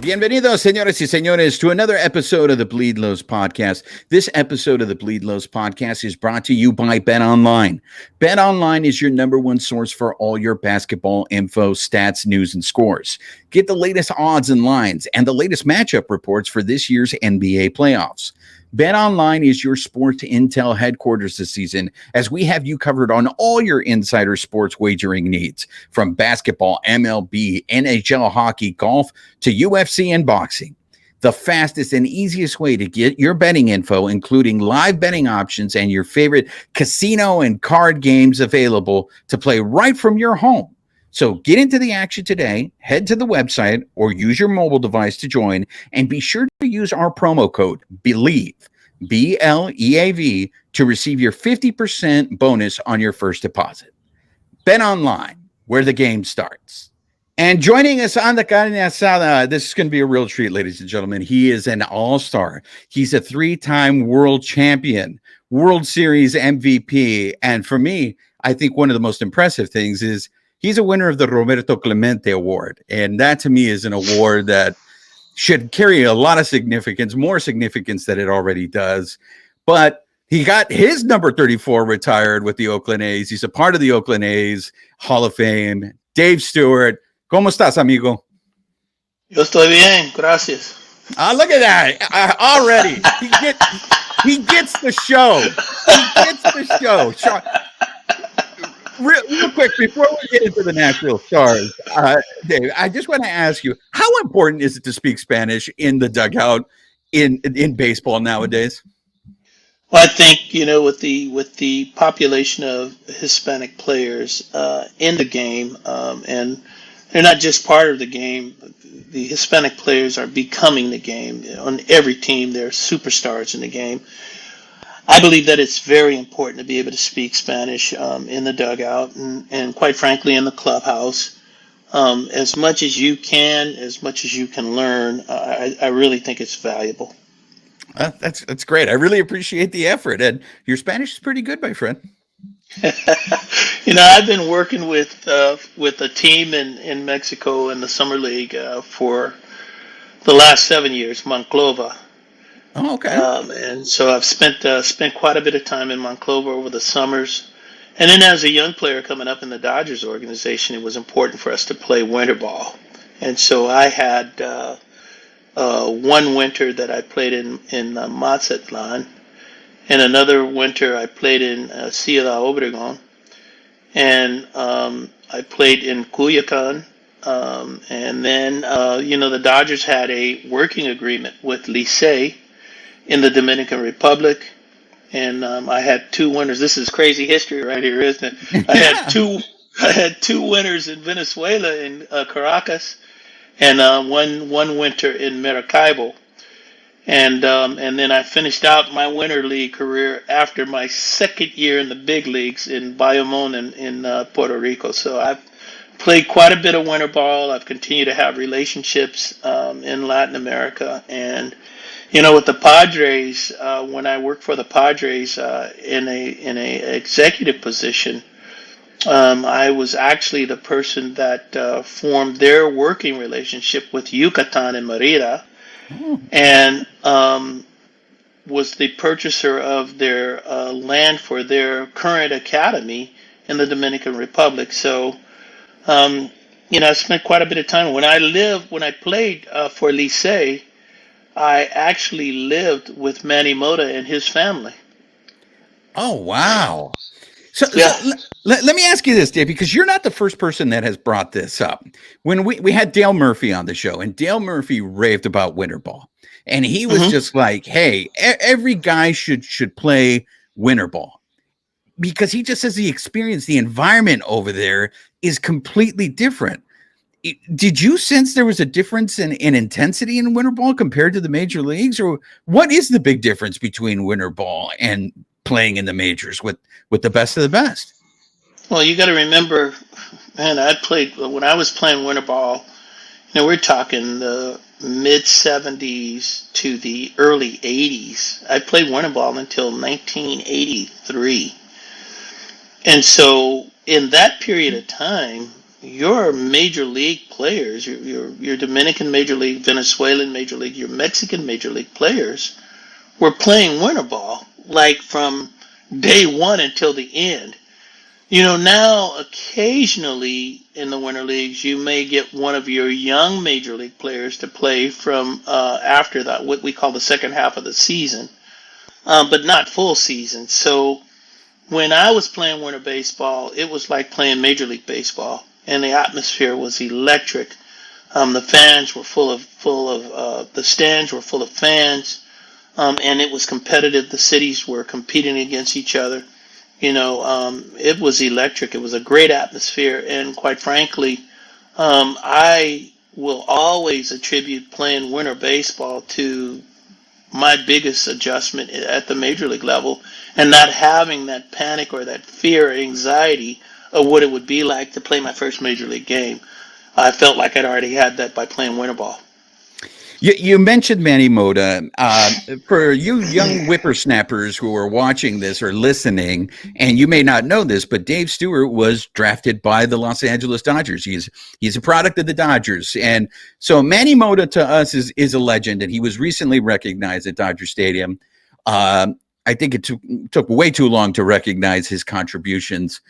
Bienvenidos, señores y señores, to another episode of the Bleed Lows Podcast. This episode of the Bleed Lows Podcast is brought to you by BetOnline. BetOnline is your number one source for all your basketball info, stats, news, and scores. Get the latest odds and lines and the latest matchup reports for this year's NBA playoffs. BetOnline is your sports intel headquarters this season, as we have you covered on all your insider sports wagering needs, from basketball, MLB, NHL hockey, golf, to UFC and boxing. The fastest and easiest way to get your betting info, including live betting options and your favorite casino and card games available to play right from your home. So get into the action today, head to the website or use your mobile device to join, and be sure to use our promo code BELIEVE, BLEAV, to receive your 50% bonus on your first deposit. Bet online, where the game starts. And joining us on the Carne Asada, this is going to be a real treat, ladies and gentlemen. He is an all-star. He's a three-time world champion, World Series MVP, and for me, I think one of the most impressive things is he's a winner of the Roberto Clemente Award, and that to me is an award that should carry a lot of significance, more significance than it already does. But he got his number 34 retired with the Oakland A's. He's a part of the Oakland A's Hall of Fame. Dave Stewart, ¿cómo estás, amigo? Yo estoy bien, gracias. Look at that. Already. He gets the show. He gets the show. Real quick, before we get into the Nashville Stars, Dave, I just want to ask you, how important is it to speak Spanish in the dugout in baseball nowadays? Well, I think, with the population of Hispanic players in the game, and they're not just part of the game. The Hispanic players are becoming the game. On every team, they're superstars in the game. I believe that it's very important to be able to speak Spanish in the dugout and quite frankly, in the clubhouse. As much as you can, as much as you can learn, I really think it's valuable. That's great. I really appreciate the effort. And your Spanish is pretty good, my friend. I've been working with a team in Mexico in the Summer League for the last 7 years, Monclova. Oh, okay. And so I've spent quite a bit of time in Monclova over the summers. And then as a young player coming up in the Dodgers organization, it was important for us to play winter ball. And so I had one winter that I played in Mazatlan, and another winter I played in Ciudad Obregón, and I played in Culiacan. And then, the Dodgers had a working agreement with Licey in the Dominican Republic, and I had two winners. This is crazy history right here, isn't it? I had two winners in Venezuela in Caracas, and one winter in Maracaibo, and then I finished out my winter league career after my second year in the big leagues in Bayamón in Puerto Rico. So I've played quite a bit of winter ball. I've continued to have relationships in Latin America, and with the Padres, when I worked for the Padres in a executive position, I was actually the person that formed their working relationship with Yucatan and Merida, and was the purchaser of their land for their current academy in the Dominican Republic. So, I spent quite a bit of time. When I played for Licey, I actually lived with Manny Mota and his family. Oh, wow. So, Yeah. so let me ask you this, Dave, because you're not the first person that has brought this up. When we had Dale Murphy on the show, and Dale Murphy raved about winter ball, and he was just like, hey, every guy should play winter ball, because he just says the experience, the environment over there is completely different. Did you sense there was a difference in intensity in winter ball compared to the major leagues, or what is the big difference between winter ball and playing in the majors with the best of the best? Well, you got to remember, man, when I was playing winter ball, we're talking the mid 70s to the early 80s. I played winter ball until 1983. And so in that period of time, your major league players, your Dominican major league, Venezuelan major league, your Mexican major league players were playing winter ball like from day one until the end. Now occasionally in the winter leagues, you may get one of your young major league players to play from after that, what we call the second half of the season, but not full season. So when I was playing winter baseball, it was like playing Major League Baseball, and the atmosphere was electric. The fans were the stands were full of fans, and it was competitive. The cities were competing against each other. It was electric. It was a great atmosphere, and quite frankly, I will always attribute playing winter baseball to my biggest adjustment at the major league level, and not having that panic or that fear or anxiety of what it would be like to play my first major league game. I felt like I'd already had that by playing winter ball. You mentioned Manny Mota. For you young whippersnappers who are watching this or listening, and you may not know this, but Dave Stewart was drafted by the Los Angeles Dodgers. He's a product of the Dodgers. And so Manny Mota to us is a legend, and he was recently recognized at Dodger Stadium. I think it took way too long to recognize his contributions.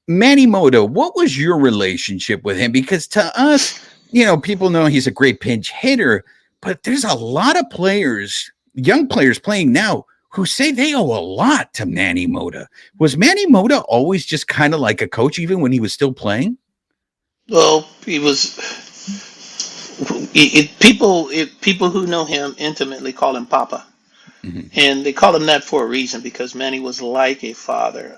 Manny Mota, what was your relationship with him? Because to us, people know he's a great pinch hitter, but there's a lot of players, young players playing now, who say they owe a lot to Manny Mota. Was Manny Mota always just kind of like a coach, even when he was still playing? Well, he was. People who know him intimately call him Papa. Mm-hmm. And they call him that for a reason, because Manny was like a father.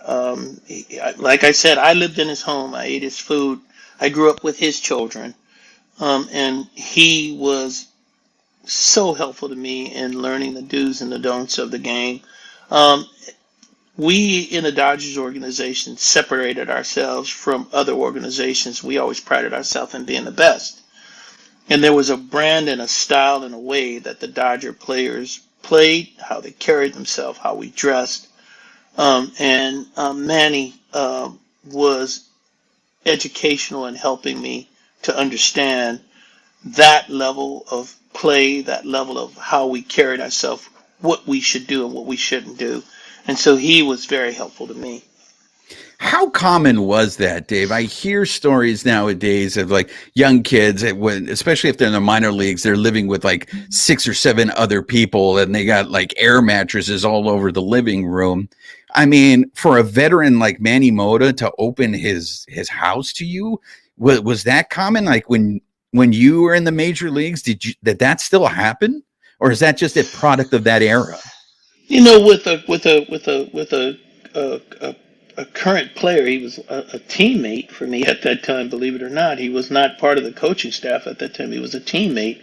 Like I said, I lived in his home. I ate his food. I grew up with his children. And he was so helpful to me in learning the do's and the don'ts of the game. We in the Dodgers organization separated ourselves from other organizations. We always prided ourselves in being the best. And there was a brand and a style and a way that the Dodger players played, how they carried themselves, how we dressed. And Manny was educational in helping me to understand that level of play, that level of how we carried ourselves, what we should do and what we shouldn't do. And so he was very helpful to me. How common was that, Dave? I hear stories nowadays of like young kids, especially if they're in the minor leagues, they're living with like 6 or 7 other people, and they got like air mattresses all over the living room. I mean, for a veteran like Manny Mota to open his house to you, was that common? Like when you were in the major leagues, did that still happen, or is that just a product of that era? With a current player, he was a teammate for me at that time. Believe it or not, he was not part of the coaching staff at that time. He was a teammate.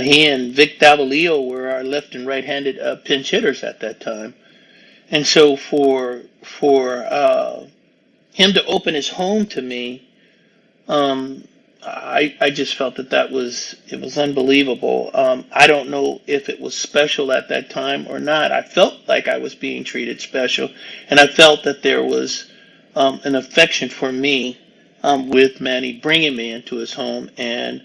He and Vic Davalillo were our left and right-handed pinch hitters at that time. And so for him to open his home to me, I just felt that it was unbelievable. I don't know if it was special at that time or not. I felt like I was being treated special, and I felt that there was an affection for me with Manny bringing me into his home and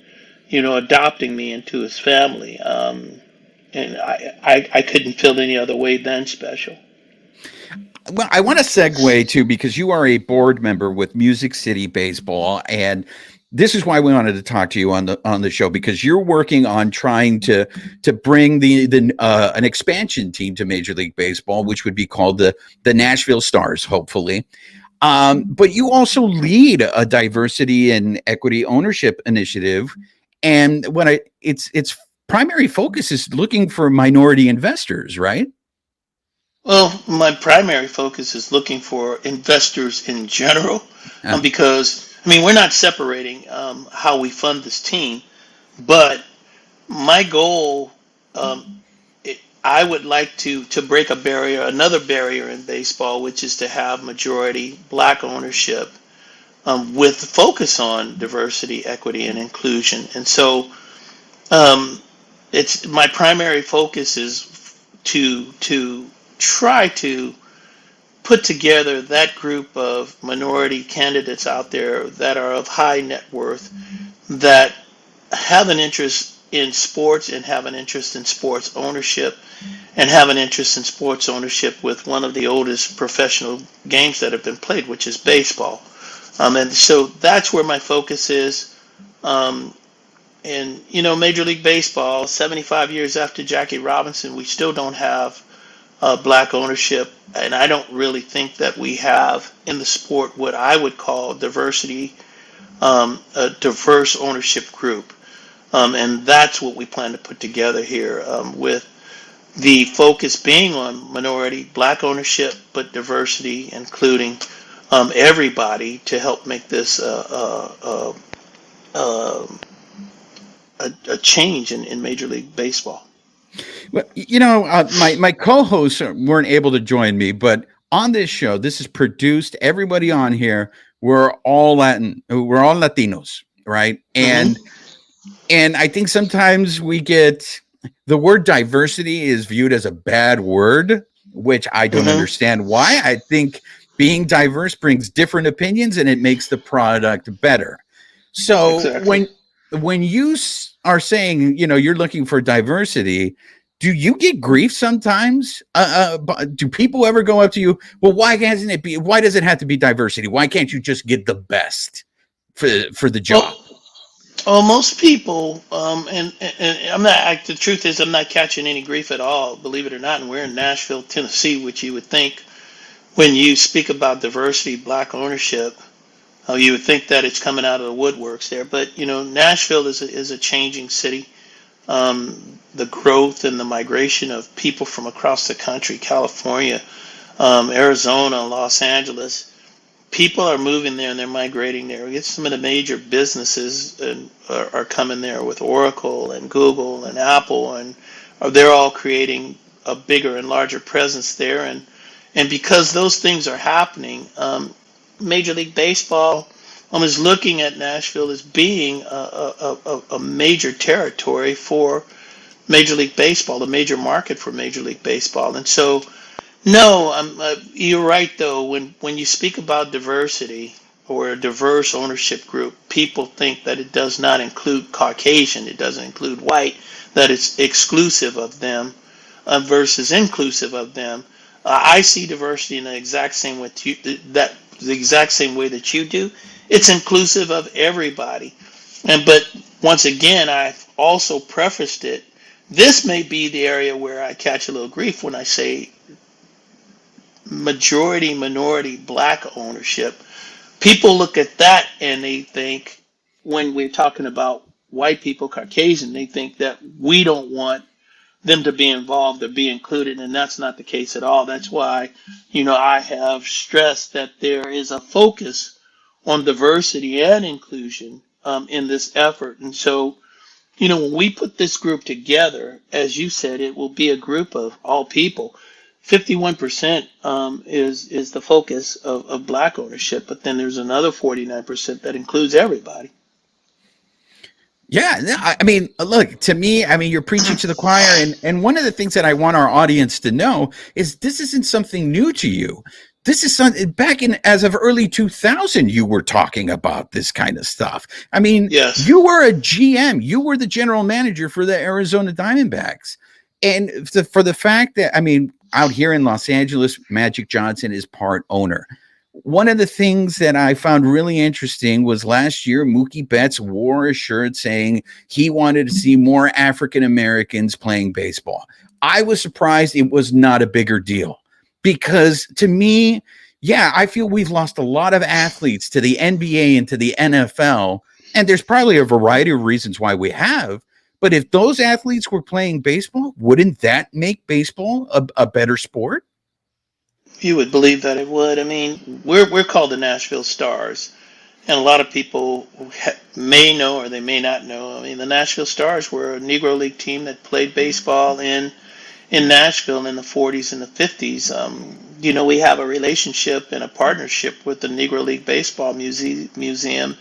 adopting me into his family. And I couldn't feel any other way than special. Well, I want to segue too, because you are a board member with Music City Baseball, and this is why we wanted to talk to you on the show, because you're working on trying to bring an expansion team to Major League Baseball, which would be called the Nashville Stars, hopefully. But you also lead a diversity and equity ownership initiative, and its primary focus is looking for minority investors, right? Well, my primary focus is looking for investors in general, because, we're not separating how we fund this team, but my goal, I would like to break another barrier in baseball, which is to have majority black ownership with focus on diversity, equity, and inclusion. And so it's my primary focus is to try to put together that group of minority candidates out there that are of high net worth, that have an interest in sports and have an interest in sports ownership and have an interest in sports ownership with one of the oldest professional games that have been played, which is baseball. And so that's where my focus is. Um, and, Major League Baseball, 75 years after Jackie Robinson, we still don't have black ownership. And I don't really think that we have in the sport what I would call diversity, a diverse ownership group. And that's what we plan to put together here, with the focus being on minority black ownership, but diversity, including everybody, to help make this a change in Major League Baseball. Well, my co-hosts weren't able to join me, but on this show, this is produced. Everybody on here, we're all Latinos, right? Mm-hmm. And I think sometimes we get the word diversity is viewed as a bad word, which I don't Mm-hmm. understand why. I think being diverse brings different opinions and it makes the product better. So Exactly. when you are saying, you're looking for diversity, do you get grief sometimes? Do people ever go up to you? Well, why does it have to be diversity? Why can't you just get the best for the job? Well, most people, and I'm not. The truth is, I'm not catching any grief at all, believe it or not. And we're in Nashville, Tennessee, which you would think, when you speak about diversity, black ownership, you would think that it's coming out of the woodworks there. But Nashville is a changing city. The growth and the migration of people from across the country, California, Arizona, Los Angeles, people are moving there and they're migrating there. We get some of the major businesses are coming there with Oracle and Google and Apple, and they're all creating a bigger and larger presence there. And because those things are happening, Major League Baseball is looking at Nashville as being a major territory for Major League Baseball, the major market for Major League Baseball. And so, no, you're right, though. When you speak about diversity or a diverse ownership group, people think that it does not include Caucasian, it doesn't include white, that it's exclusive of them versus inclusive of them. I see diversity in the exact same way the exact same way that you do. It's inclusive of everybody. But once again, I've also prefaced it. This may be the area where I catch a little grief when I say majority minority black ownership. People look at that and they think, when we're talking about white people, Caucasian, they think that we don't want them to be involved or be included, and that's not the case at all. That's why, I have stressed that there is a focus on diversity and inclusion in this effort. And so, when we put this group together, as you said, it will be a group of all people. 51% is the focus of black ownership, but then there's another 49% that includes everybody. Yeah, I mean, look, to me, you're preaching to the choir, and one of the things that I want our audience to know is this isn't something new to you. This is something back in as of early 2000, you were talking about this kind of stuff. Yes. You were a GM, you were the general manager for the Arizona Diamondbacks, and for the fact that out here in Los Angeles, Magic Johnson is part owner. One of the things that I found really interesting was last year, Mookie Betts wore a shirt saying he wanted to see more African Americans playing baseball. I was surprised it was not a bigger deal because to me, I feel we've lost a lot of athletes to the NBA and to the NFL. And there's probably a variety of reasons why we have. But if those athletes were playing baseball, wouldn't that make baseball a better sport? You would believe that it would. We're called the Nashville Stars, and a lot of people may know or they may not know. The Nashville Stars were a Negro League team that played baseball in Nashville in the 40s and the 50s. We have a relationship and a partnership with the Negro League Baseball Museum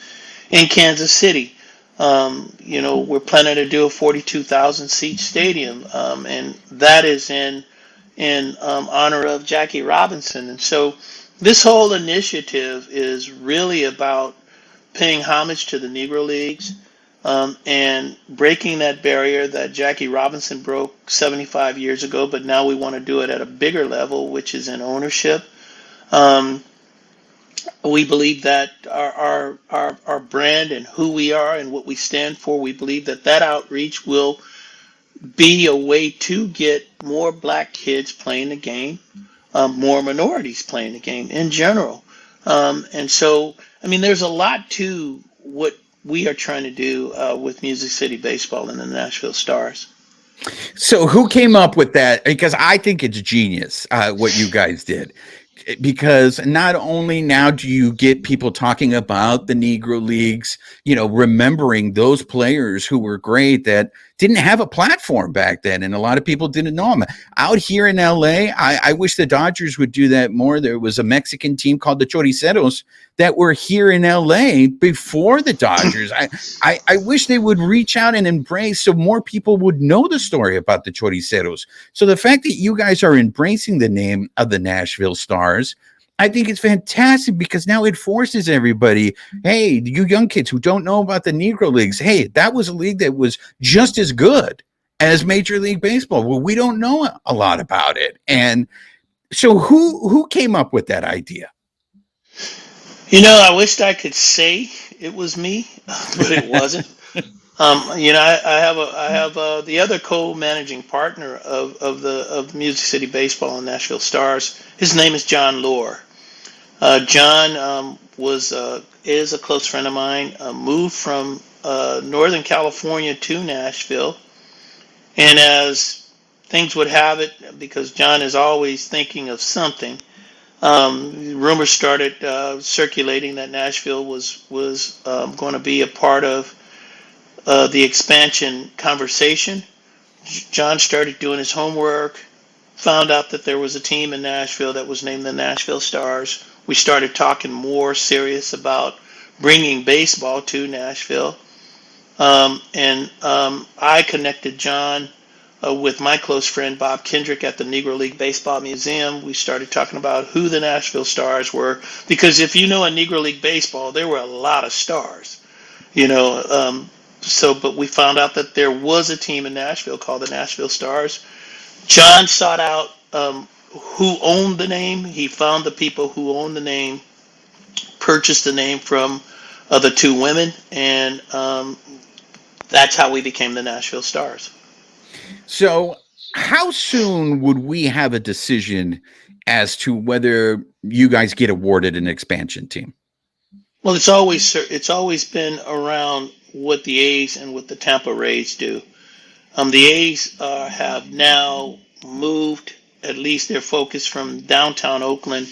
in Kansas City. We're planning to do a 42,000 seat stadium, and that is in in honor of Jackie Robinson. And so this whole initiative is really about paying homage to the Negro Leagues, and breaking that barrier that Jackie Robinson broke 75 years ago, but now we want to do it at a bigger level, which is in ownership. Um, we believe that our brand and who we are and what we stand for, we believe that that outreach will be a way to get more black kids playing the game, more minorities playing the game in general. And so, I mean, there's a lot to what we are trying to do with Music City Baseball and the Nashville Stars. So who came up with that? Because I think it's genius what you guys did. Because not only now do you get people talking about the Negro Leagues, remembering those players who were great that didn't have a platform back then, and a lot of people didn't know them. Out here in LA, I wish the Dodgers would do that more. There was a Mexican team called the Choriceros that were here in LA before the Dodgers. I wish they would reach out and embrace so more people would know the story about the Choriceros. So the fact that you guys are embracing the name of the Nashville Stars, I think it's fantastic, because now it forces everybody, hey, you young kids who don't know about the Negro Leagues, hey, that was a league that was just as good as Major League Baseball. Well, we don't know a lot about it. And so who came up with that idea? I wished I could say it was me, but it wasn't. I have the other co-managing partner of Music City Baseball and Nashville Stars. His name is John Lohr. John is a close friend of mine. Moved from Northern California to Nashville, and as things would have it, because John is always thinking of something, rumors started circulating that Nashville was going to be a part of the expansion conversation. John started doing his homework, found out that there was a team in Nashville that was named the Nashville Stars. We started talking more serious about bringing baseball to Nashville. And I connected John with my close friend Bob Kendrick at the Negro League Baseball Museum. We started talking about who the Nashville Stars were, because if you know a Negro League Baseball, there were a lot of stars, but we found out that there was a team in Nashville called the Nashville Stars. John sought out who owned the name. He found the people who owned the name, purchased the name from the two women, and that's how we became the Nashville Stars. So how soon would we have a decision as to whether you guys get awarded an expansion team? Well, it's always been around what the A's and what the Tampa Rays do. The A's have now moved at least their focus from downtown Oakland,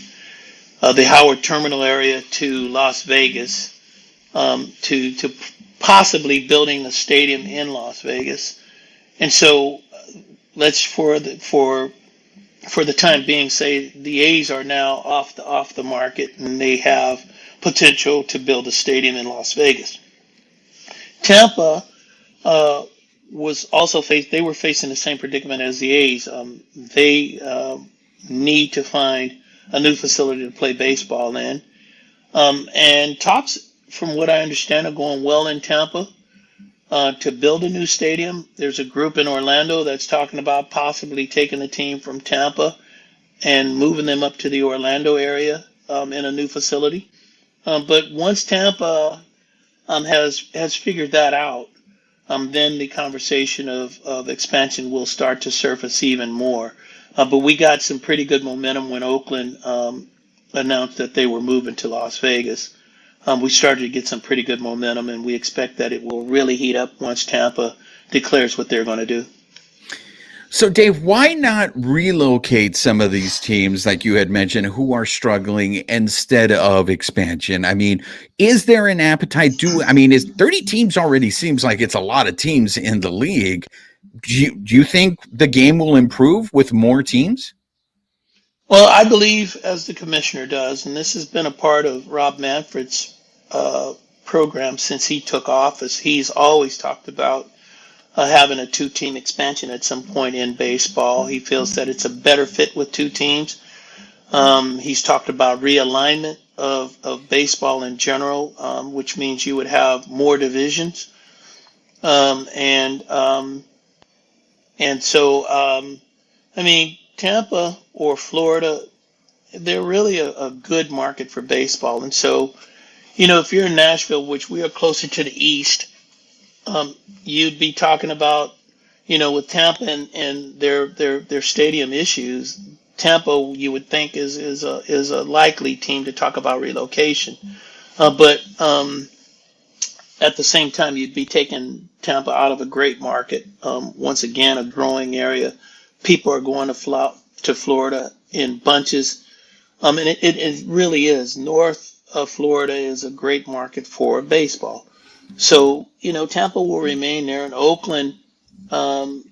the Howard Terminal area, to Las Vegas, to possibly building a stadium in Las Vegas. And so let's for the time being say the A's are now off the market, and they have potential to build a stadium in Las Vegas. Tampa was also they were facing the same predicament as the A's. They need to find a new facility to play baseball in, and talks, from what I understand, are going well in Tampa to build a new stadium. There's a group in Orlando that's talking about possibly taking the team from Tampa and moving them up to the Orlando area in a new facility. But once Tampa has figured that out, then the conversation of expansion will start to surface even more. But we got some pretty good momentum when Oakland announced that they were moving to Las Vegas. We started to get some pretty good momentum, and we expect that it will really heat up once Tampa declares what they're going to do. So, Dave, why not relocate some of these teams, like you had mentioned, who are struggling instead of expansion? I mean, is there an appetite? Is 30 teams already seems like it's a lot of teams in the league. Do you think the game will improve with more teams? Well, I believe, as the commissioner does, and this has been a part of Rob Manfred's program since he took office, he's always talked about having a two-team expansion at some point in baseball. He feels that it's a better fit with two teams. He's talked about realignment of baseball in general, which means you would have more divisions. Um, and um, and so, I mean, Tampa or Florida, they're really a good market for baseball. And so, if you're in Nashville, which we are closer to the east, you'd be talking about, with Tampa and their stadium issues. Tampa, you would think is a likely team to talk about relocation, but at the same time, you'd be taking Tampa out of a great market. Once again, a growing area. People are going to Florida in bunches. And it really is. North of Florida is a great market for baseball. So, Tampa will remain there. In Oakland, um,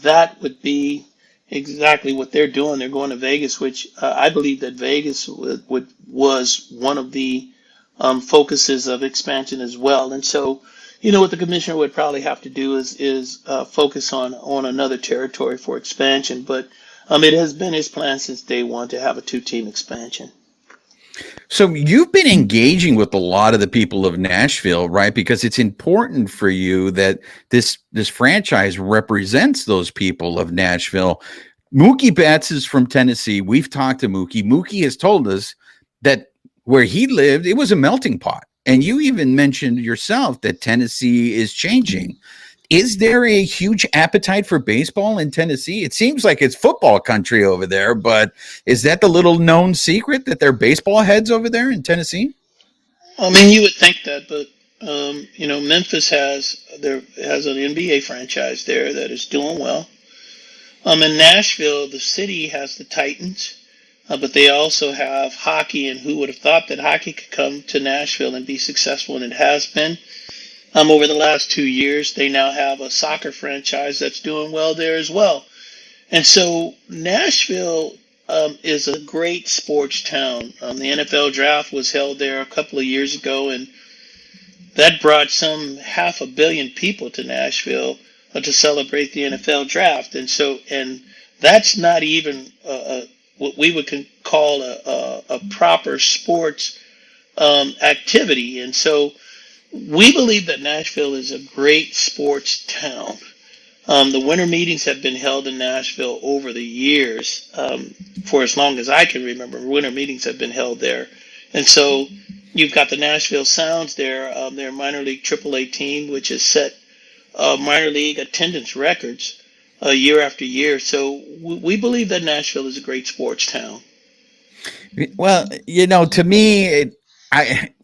that would be exactly what they're doing. They're going to Vegas, which I believe that Vegas was one of the focuses of expansion as well. And so, what the commissioner would probably have to do is focus on another territory for expansion. But it has been his plan since day one to have a two-team expansion. So you've been engaging with a lot of the people of Nashville, right? Because it's important for you that this franchise represents those people of Nashville. Mookie Betts is from Tennessee. We've talked to Mookie. Mookie has told us that where he lived, it was a melting pot. And you even mentioned yourself that Tennessee is changing. Is there a huge appetite for baseball in Tennessee? It seems like it's football country over there, but is that the little known secret that they're baseball heads over there in Tennessee? I mean, you would think that, but Memphis has an NBA franchise there that is doing well. In Nashville, the city has the Titans, but they also have hockey. And who would have thought that hockey could come to Nashville and be successful? And it has been. Over the last 2 years, they now have a soccer franchise that's doing well there as well. And so Nashville is a great sports town. The NFL draft was held there a couple of years ago, and that brought some 500 million people to Nashville to celebrate the NFL draft. And that's not even what we would call a proper sports activity. And so we believe that Nashville is a great sports town. The winter meetings have been held in Nashville over the years. For as long as I can remember, winter meetings have been held there. And so you've got the Nashville Sounds there, their minor league AAA team, which has set minor league attendance records year after year. So we believe that Nashville is a great sports town. Well, to me,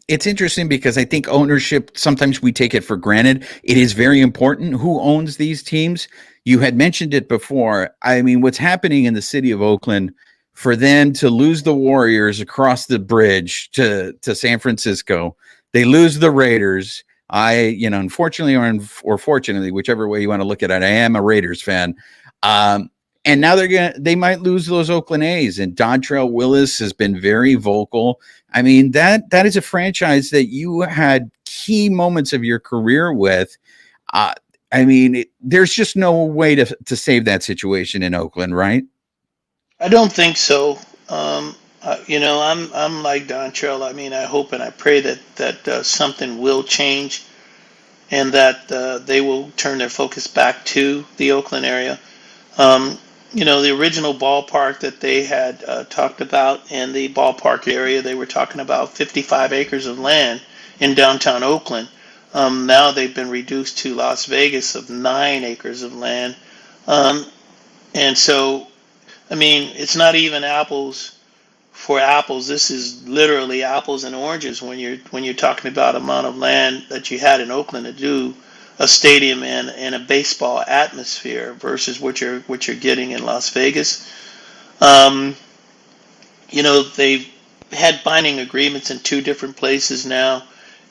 it's interesting because I think ownership, sometimes we take it for granted. It is very important who owns these teams. You had mentioned it before. I mean, what's happening in the city of Oakland, for them to lose the Warriors across the bridge to San Francisco, they lose the Raiders. Unfortunately or fortunately, whichever way you want to look at it, I am a Raiders fan. And now they might lose those Oakland A's, and Dontrell Willis has been very vocal. I mean, that is a franchise that you had key moments of your career with. There's just no way to save that situation in Oakland, right? I don't think so. I'm like Dontrell. I mean, I hope and I pray that something will change, and that they will turn their focus back to the Oakland area. Um, the original ballpark that they had talked about in the ballpark area, they were talking about 55 acres of land in downtown Oakland. Now they've been reduced to Las Vegas of 9 acres of land. Um, and so, I mean, it's not even apples for apples. This is literally apples and oranges when you're talking about amount of land that you had in Oakland to do a stadium and a baseball atmosphere versus what you're getting in Las Vegas. Um, they've had binding agreements in two different places now,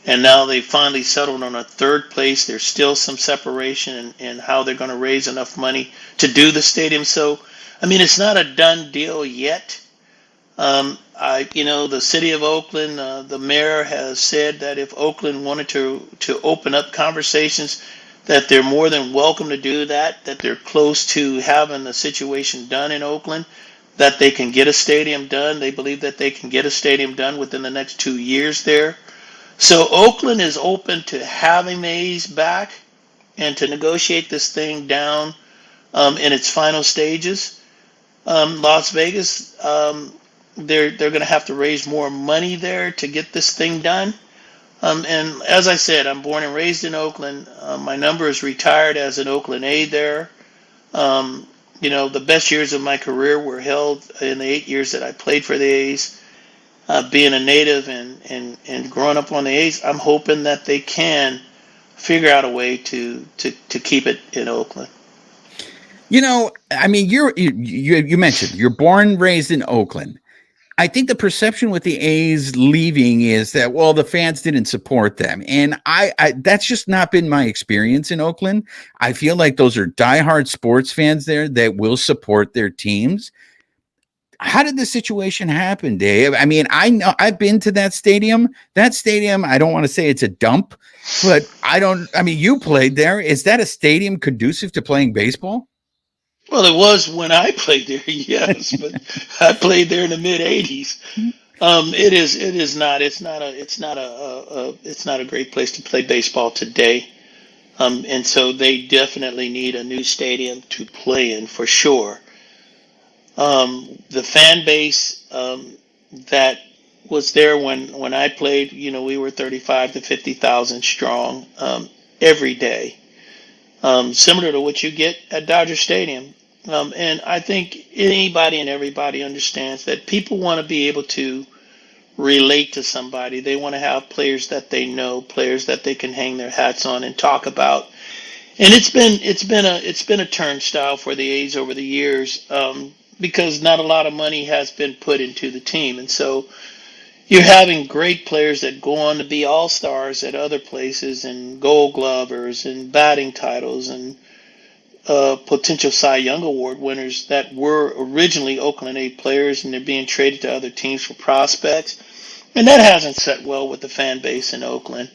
and now they finally settled on a third place. There's still some separation in how they're going to raise enough money to do the stadium. So, I mean, it's not a done deal yet. The city of Oakland, the mayor has said that if Oakland wanted to open up conversations, that they're more than welcome to do that, that they're close to having the situation done in Oakland, that they can get a stadium done. They believe that they can get a stadium done within the next 2 years there. So Oakland is open to having the A's back and to negotiate this thing down in its final stages. Las Vegas, they're going to have to raise more money there to get this thing done. And as I said, I'm born and raised in Oakland. My number is retired as an Oakland A there. The best years of my career were held in the 8 years that I played for the A's. Being a native and growing up on the A's, I'm hoping that they can figure out a way to keep it in Oakland. I mean, you mentioned you're born and raised in Oakland. I think the perception with the A's leaving is that, well, the fans didn't support them. And I that's just not been my experience in Oakland. I feel like those are diehard sports fans there that will support their teams. How did the situation happen, Dave? I mean, I know I've been to that stadium. That stadium, I don't want to say it's a dump, but you played there. Is that a stadium conducive to playing baseball? Well, it was when I played there, yes, but I played there in the mid '80s. It is not. It's not a great place to play baseball today. And so they definitely need a new stadium to play in for sure. The fan base that was there when I played, we were 35 to 50,000 strong every day, similar to what you get at Dodger Stadium. And I think anybody and everybody understands that people want to be able to relate to somebody. They want to have players that they know, players that they can hang their hats on and talk about. And it's been a turnstile for the A's over the years, because not a lot of money has been put into the team, and so you're having great players that go on to be all stars at other places and Gold Glovers and batting titles and potential Cy Young Award winners that were originally Oakland A players, and they're being traded to other teams for prospects, and that hasn't set well with the fan base in Oakland.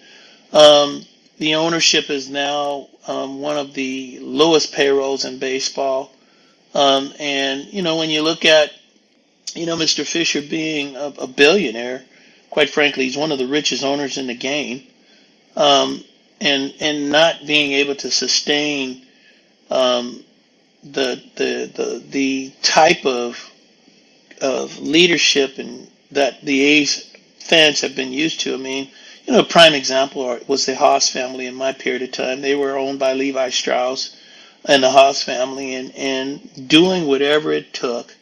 The ownership is now one of the lowest payrolls in baseball. And when you look at Mr. Fisher being a billionaire, quite frankly, he's one of the richest owners in the game, and not being able to sustain the type of leadership and that the A's fans have been used to. I mean, a prime example was the Haas family in my period of time. They were owned by Levi Strauss and the Haas family, and doing whatever it took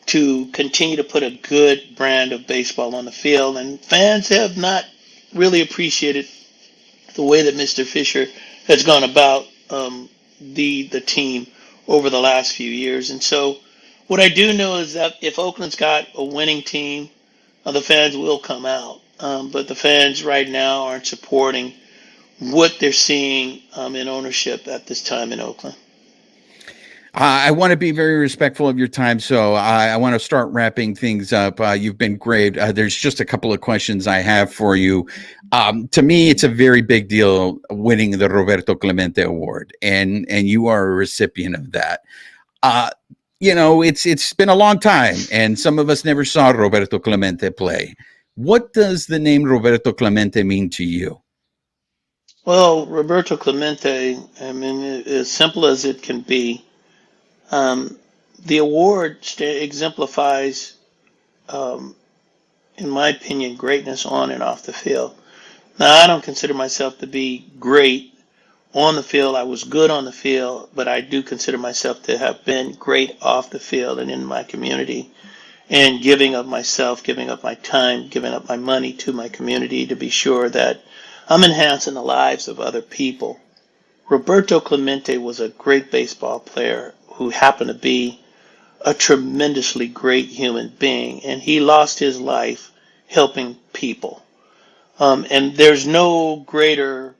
to continue to put a good brand of baseball on the field. And fans have not really appreciated the way that Mr. Fisher has gone about the team over the last few years. And so what I do know is that if Oakland's got a winning team, the fans will come out. But the fans right now aren't supporting what they're seeing in ownership at this time in Oakland. I want to be very respectful of your time, so I want to start wrapping things up. You've been great. There's just a couple of questions I have for you. To me, it's a very big deal winning the Roberto Clemente Award, and you are a recipient of that. It's been a long time, and some of us never saw Roberto Clemente play. What does the name Roberto Clemente mean to you? Well, Roberto Clemente, I mean, as simple as it can be, the award exemplifies, in my opinion, greatness on and off the field. Now, I don't consider myself to be great on the field. I was good on the field, but I do consider myself to have been great off the field and in my community, and giving of myself, giving up my time, giving up my money to my community to be sure that I'm enhancing the lives of other people. Roberto Clemente was a great baseball player who happened to be a tremendously great human being, and he lost his life helping people. And there's no greater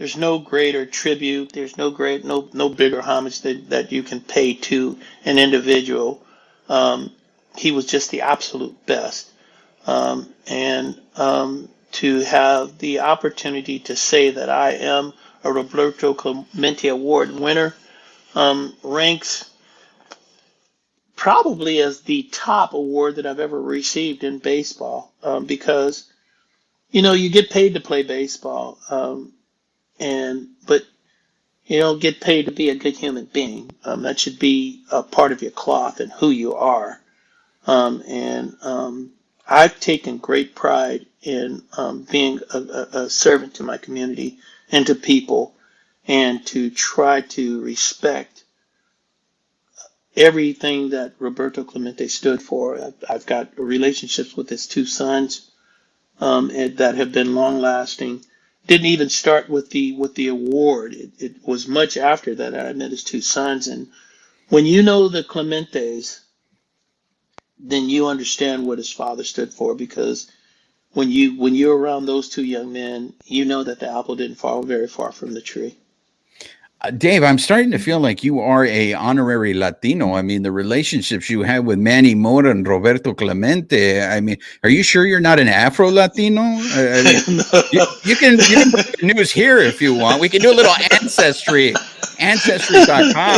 tribute, there's no bigger homage that you can pay to an individual. He was just the absolute best. And to have the opportunity to say that I am a Roberto Clemente Award winner, ranks probably as the top award that I've ever received in baseball, because you get paid to play baseball, and but you don't get paid to be a good human being. That should be a part of your cloth and who you are. And I've taken great pride in being a servant to my community and to people, and to try to respect everything that Roberto Clemente stood for. I've got relationships with his two sons, that have been long lasting. Didn't even start with the award. It was much after that I met his two sons. And when you know the Clementes, then you understand what his father stood for, because when you're around those two young men, you know that the apple didn't fall very far from the tree. Dave, I'm starting to feel like you are a honorary Latino. I mean, the relationships you have with Manny, Mota, and Roberto Clemente. I mean, are you sure you're not an Afro Latino? I mean, you can break the news here if you want. We can do a little ancestry.com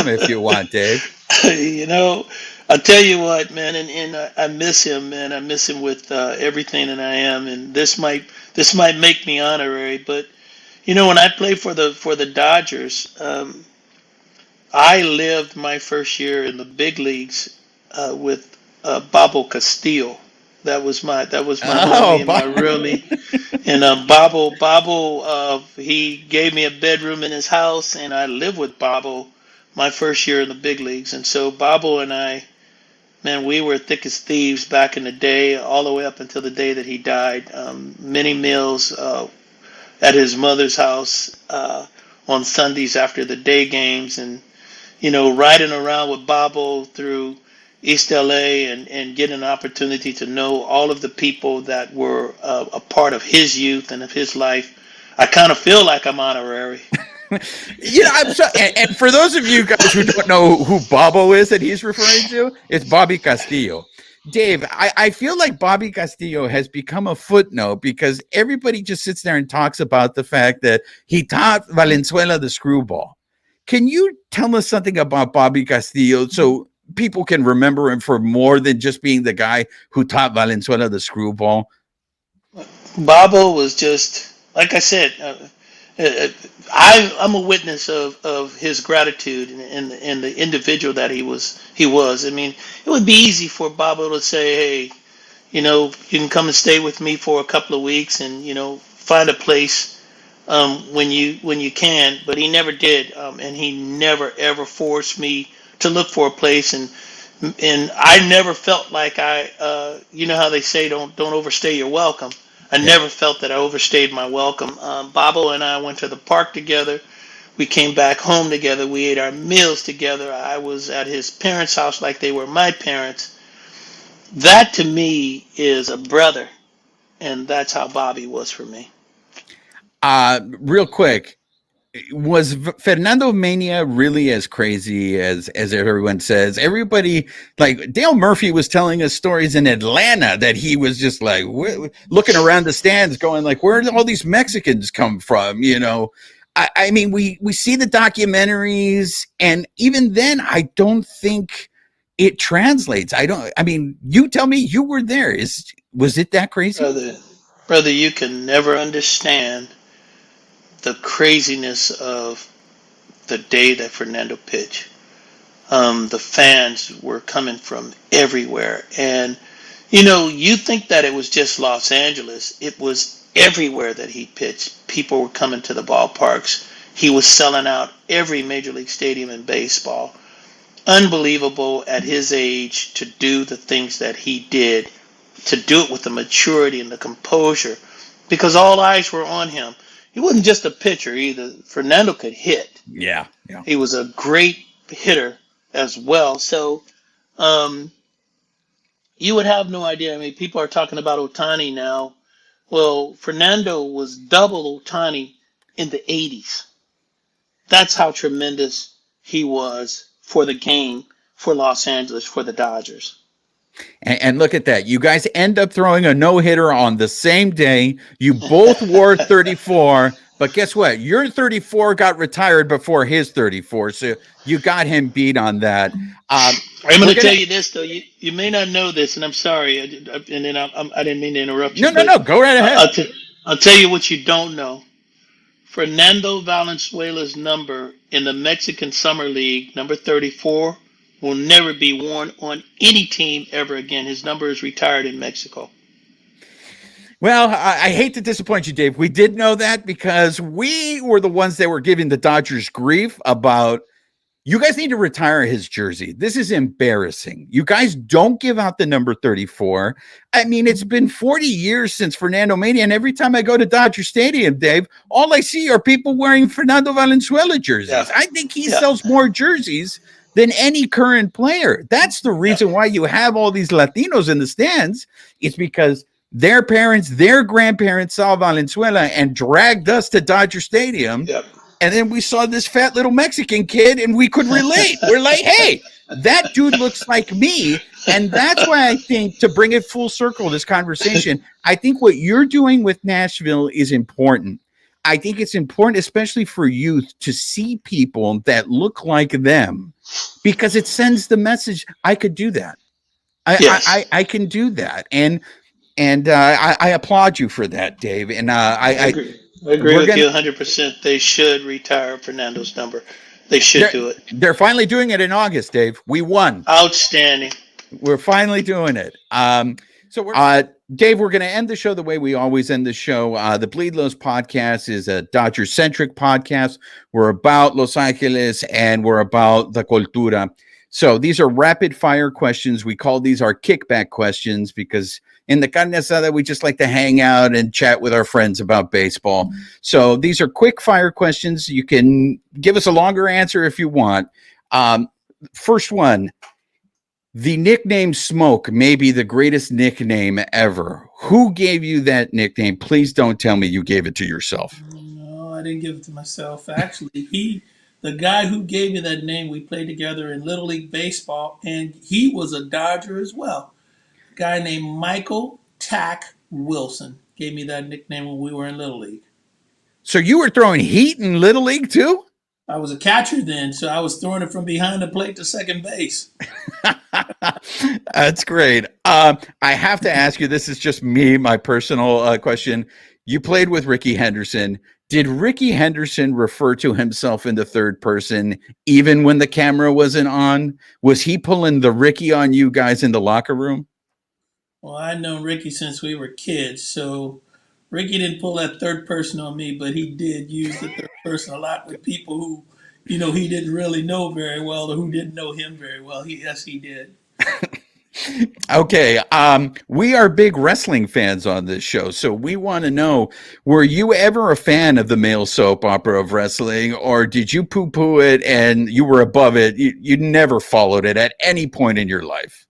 if you want, Dave. you know, I'll tell you what, man, and I miss him, man. I miss him with everything that I am, and this might make me honorary, but when I played for the Dodgers, I lived my first year in the big leagues with Babo Castillo. That was my Oh, homie and my roomie. And Babo, he gave me a bedroom in his house, and I lived with Babo my first year in the big leagues. And so Babo and I, man, we were thick as thieves back in the day, all the way up until the day that he died. Many meals at his mother's house on Sundays after the day games, and riding around with Bobo through East LA, and getting an opportunity to know all of the people that were a part of his youth and of his life. I kind of feel like I'm honorary. I'm so, and for those of you guys who don't know who Bobo is that he's referring to, it's Bobby Castillo. Dave, I feel like Bobby Castillo has become a footnote because everybody just sits there and talks about the fact that he taught Valenzuela the screwball. Can you tell us something about Bobby Castillo so people can remember him for more than just being the guy who taught Valenzuela the screwball? Babo was just, like I said, I'm a witness of his gratitude, and the individual that he was. I mean, it would be easy for Babo to say, "Hey, you can come and stay with me for a couple of weeks, and find a place when you can." But he never did, and he never ever forced me to look for a place, and I never felt like you know how they say, don't overstay your welcome. I never felt that I overstayed my welcome. Babo and I went to the park together. We came back home together. We ate our meals together. I was at his parents' house like they were my parents. That to me is a brother, and that's how Bobby was for me. Real quick, was Fernando Mania really as crazy as everyone says? Everybody, like Dale Murphy was telling us stories in Atlanta that he was just like looking around the stands going like, where did all these Mexicans come from? I mean, we see the documentaries, and even then I don't think it translates. I mean, you tell me, you were there. Was it that crazy? Brother, you can never understand the craziness of the day that Fernando pitched. The fans were coming from everywhere, and you think that it was just Los Angeles. It was everywhere that he pitched. People were coming to the ballparks. He was selling out every major league stadium in baseball. Unbelievable at his age to do the things that he did, to do it with the maturity and the composure, because all eyes were on him. He wasn't just a pitcher either. Fernando could hit. Yeah. He was a great hitter as well. So you would have no idea. I mean, people are talking about Ohtani now. Well, Fernando was double Ohtani in the 80s. That's how tremendous he was for the game, for Los Angeles, for the Dodgers. And look at that. You guys end up throwing a no-hitter on the same day. You both wore 34. But guess what? Your 34 got retired before his 34, so you got him beat on that. I'm going We're to tell gonna you this though. You may not know this, and I'm sorry. And then I didn't mean to interrupt you, no, no, but no. Go right I- ahead. I'll, t- I'll tell you what you don't know. Fernando Valenzuela's number in the Mexican Summer League, number 34, will never be worn on any team ever again. His number is retired in Mexico. Well, I hate to disappoint you, Dave. We did know that because we were the ones that were giving the Dodgers grief about you guys need to retire his jersey. This is embarrassing. You guys don't give out the number 34. I mean, it's been 40 years since Fernando Mania, and every time I go to Dodger Stadium, Dave, all I see are people wearing Fernando Valenzuela jerseys. Yeah, I think he yeah, sells more jerseys than any current player. That's the yeah, reason why you have all these Latinos in the stands. It's because their parents, their grandparents saw Valenzuela and dragged us to Dodger Stadium, yeah. and then we saw this fat little Mexican kid and we could relate. We're like, hey, that dude looks like me. And that's why I think, to bring it full circle, this conversation, I think what you're doing with Nashville is important. I think it's important, especially for youth, to see people that look like them because it sends the message I could do that. Yes, I can do that. And I applaud you for that, Dave. And I agree. I agree we're with going you to, 100%. They should retire Fernando's number. They should they're, do it. they're finally doing it in August, Dave. We won. Outstanding. We're finally doing it. So Dave, we're going to end the show the way we always end the show. The Bleed Los podcast is a Dodger centric podcast. We're about Los Angeles and we're about the cultura. So these are rapid fire questions. We call these our kickback questions because in the carne asada, we just like to hang out and chat with our friends about baseball. So these are quick fire questions. You can give us a longer answer if you want. First one. The nickname Smoke may be the greatest nickname ever. Who gave you that nickname? Please don't tell me you gave it to yourself. No, I didn't give it to myself. Actually, the guy who gave me that name, we played together in Little League Baseball, and he was a Dodger as well. A guy named Michael Tack Wilson gave me that nickname when we were in Little League. So you were throwing heat in Little League too? I was a catcher then, so I was throwing it from behind the plate to second base. That's great. I have to ask you, this is just me, my personal question. You played with Ricky Henderson. Did Ricky Henderson refer to himself in the third person even when the camera wasn't on? Was he pulling the Ricky on you guys in the locker room? Well, I've known Ricky since we were kids, so Ricky didn't pull that third person on me, but he did use the third person a lot with people who, he didn't really know very well or who didn't know him very well. Yes, he did. Okay, we are big wrestling fans on this show, so we want to know: were you ever a fan of the male soap opera of wrestling, or did you poo-poo it and you were above it? You never followed it at any point in your life.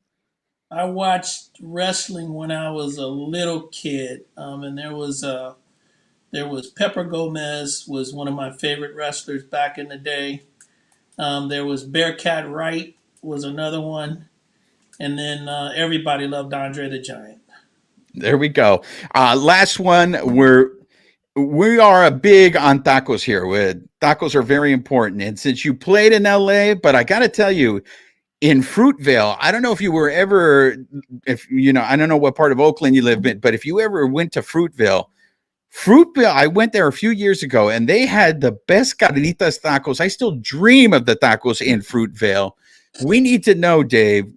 I watched wrestling when I was a little kid, and there was Pepper Gomez was one of my favorite wrestlers back in the day. There was Bearcat Wright was another one, and then everybody loved Andre the Giant. There we go. Last one. We are a big on tacos here. Tacos are very important, and since you played in LA, but I got to tell you, in Fruitvale, I don't know if you were ever, if you know, I don't know what part of Oakland you live in, but if you ever went to Fruitvale, I went there a few years ago and they had the best carnitas tacos. I still dream of the tacos in Fruitvale. We need to know, Dave,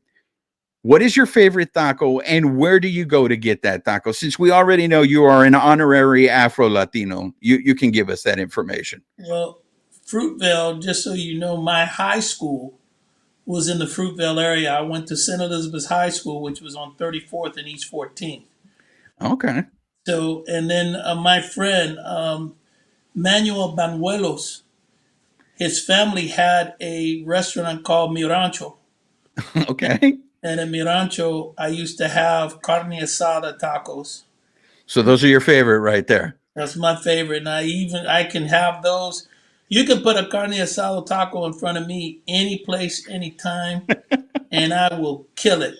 what is your favorite taco and where do you go to get that taco? Since we already know you are an honorary Afro Latino, you can give us that information. Well, Fruitvale, just so you know, my high school was in the Fruitvale area. I went to St. Elizabeth's High School, which was on 34th and East 14th. Okay. So, and then my friend Manuel Banuelos, his family had a restaurant called Mi Rancho. Okay. And in Mi Rancho, I used to have carne asada tacos. So those are your favorite right there. That's my favorite. And I can have those. You can put a carne asada taco in front of me any place, anytime, and I will kill it.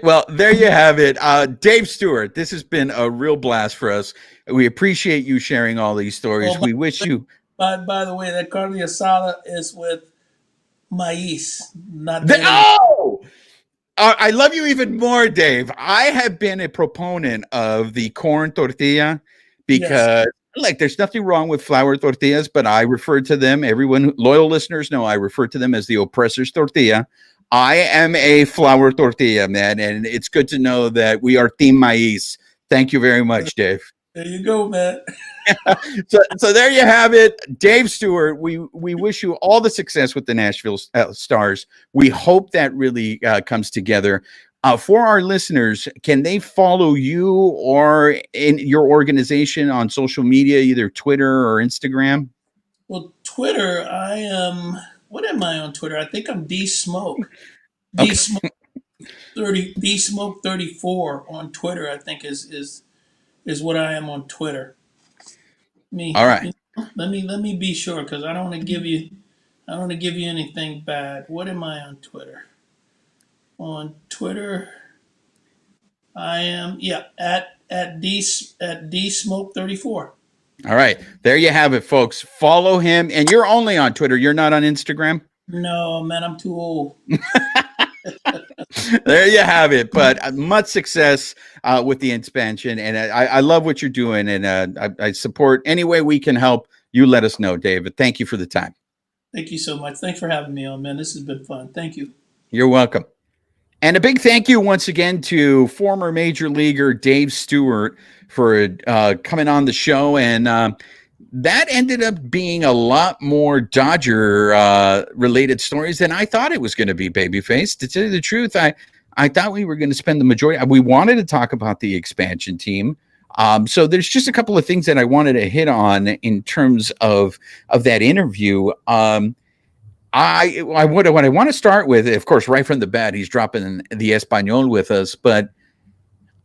Well, there you have it. Dave Stewart, this has been a real blast for us. We appreciate you sharing all these stories. Well, We wish you by the way, that carne asada is with maíz, not the de oh. I love you even more, Dave. I have been a proponent of the corn tortilla yes. because, like, there's nothing wrong with flour tortillas, but I refer to them, everyone, loyal listeners know I refer to them as the oppressor's tortilla. I am a flour tortilla, man, and it's good to know that we are Team Maíz. Thank you very much, Dave. There you go, man. So there you have it, Dave Stewart. We wish you all the success with the Nashville Stars. We hope that really comes together. For our listeners, can they follow you or in your organization on social media, either Twitter or Instagram? Well, Twitter, I am. What am I on Twitter? I think I'm D Smoke. D Okay, Smoke 34 on Twitter. I think is what I am on Twitter. all Me, right. let me be sure because I don't want to give you anything bad. What am I on Twitter? On Twitter, I am at D Smoke 34. All right. There you have it, folks. Follow him. And you're only on Twitter. You're not on Instagram? No, man, I'm too old. There you have it. But much success with the expansion. And I love what you're doing. And I support any way we can help. You let us know, David. Thank you for the time. Thank you so much. Thanks for having me on, man. This has been fun. Thank you. You're welcome. And a big thank you once again to former major leaguer Dave Stewart for coming on the show. And that ended up being a lot more Dodger related stories than I thought it was going to be, Babyface. To tell you the truth, I thought we were going to spend the majority. We wanted to talk about the expansion team. So there's just a couple of things that I wanted to hit on in terms of that interview. What I want to start with, of course, right from the bat, he's dropping the Espanol with us, but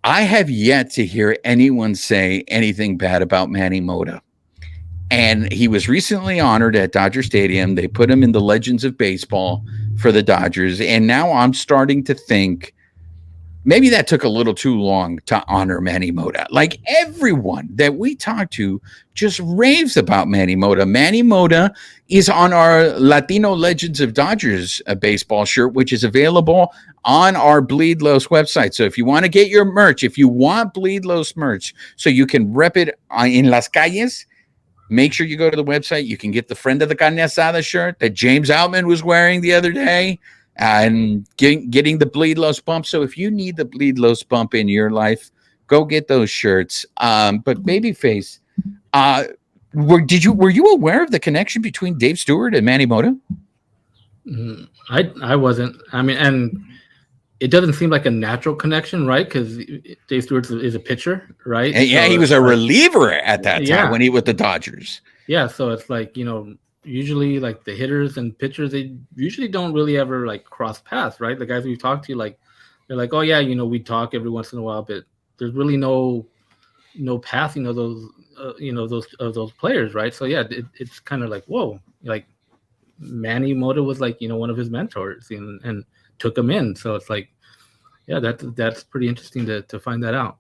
I have yet to hear anyone say anything bad about Manny Mota. And he was recently honored at Dodger Stadium. They put him in the Legends of Baseball for the Dodgers. And now I'm starting to think maybe that took a little too long to honor Manny Mota. Like everyone that we talk to just raves about Manny Mota. Manny Mota is on our Latino Legends of Dodgers baseball shirt, which is available on our Bleed Los website. So if you want to get your merch, if you want Bleed Los merch so you can rep it in Las Calles, make sure you go to the website. You can get the Friend of the Carne Asada shirt that James Outman was wearing the other day and getting the Bleed Los bump. So if you need the Bleed Los bump in your life, go get those shirts. But Babyface, were you aware of the connection between Dave Stewart and Manny Mota? I wasn't. I mean, and it doesn't seem like a natural connection, right? Because Dave Stewart is a pitcher, right? And yeah, so he was a reliever at that time when he was with the Dodgers. Yeah, so it's like, usually like the hitters and pitchers, they usually don't really ever like cross paths, right? The guys we've talked to, like, they're like, oh yeah, we talk every once in a while, but there's really no passing of those, those players, right? So yeah, it's kind of like, whoa, like Manny Mota was like, one of his mentors and took him in. So it's like, yeah, that's pretty interesting to find that out.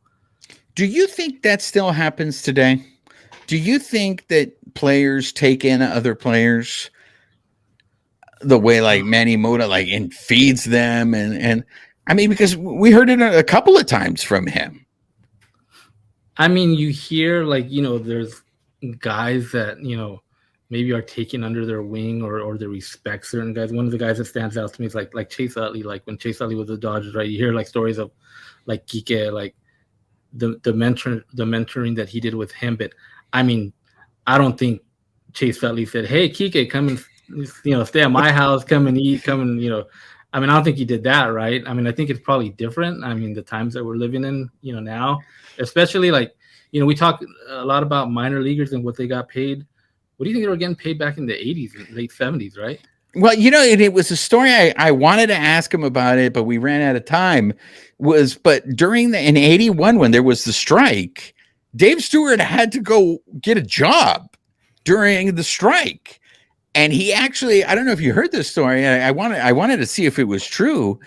Do you think that still happens today? Do you think that players take in other players the way like Manny Mota and feeds them and I mean, because we heard it a couple of times from him. I mean, you hear there's guys that maybe are taken under their wing or they respect certain guys. One of the guys that stands out to me is like Chase Utley. Like when Chase Utley was the Dodgers, right? You hear like stories of like Kike, like the mentoring that he did with him. But I mean, I don't think Chase Utley said, "Hey, Kike, come and stay at my house, come and eat, come and I mean, I don't think he did that, right? I mean, I think it's probably different. I mean, the times that we're living in, now, especially we talk a lot about minor leaguers and what they got paid. What do you think they were getting paid back in the 80s, late 70s, right? Well, it was a story I wanted to ask him about it, but we ran out of time. But in 81, when there was the strike, Dave Stewart had to go get a job during the strike. And he actually, I don't know if you heard this story. I wanted to see if it was true.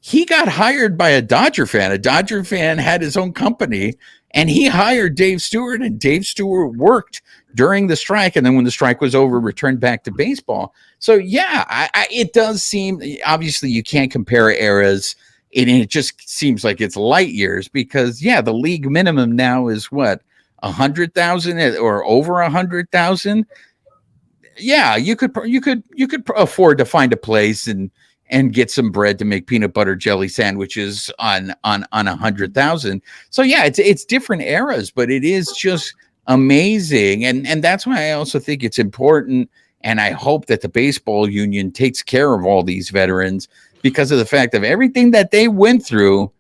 he got hired by a Dodger fan. A Dodger fan had his own company, and he hired Dave Stewart, and Dave Stewart worked during the strike, and then when the strike was over, returned back to baseball. So yeah, it does seem, obviously you can't compare eras, and it just seems like it's light years because yeah, the league minimum now is what, 100,000 or over 100,000. Yeah, you could afford to find a place and get some bread to make peanut butter jelly sandwiches on 100,000. So yeah, it's different eras, but it is just amazing, and that's why I also think it's important, and I hope that the baseball union takes care of all these veterans because of the fact of everything that they went through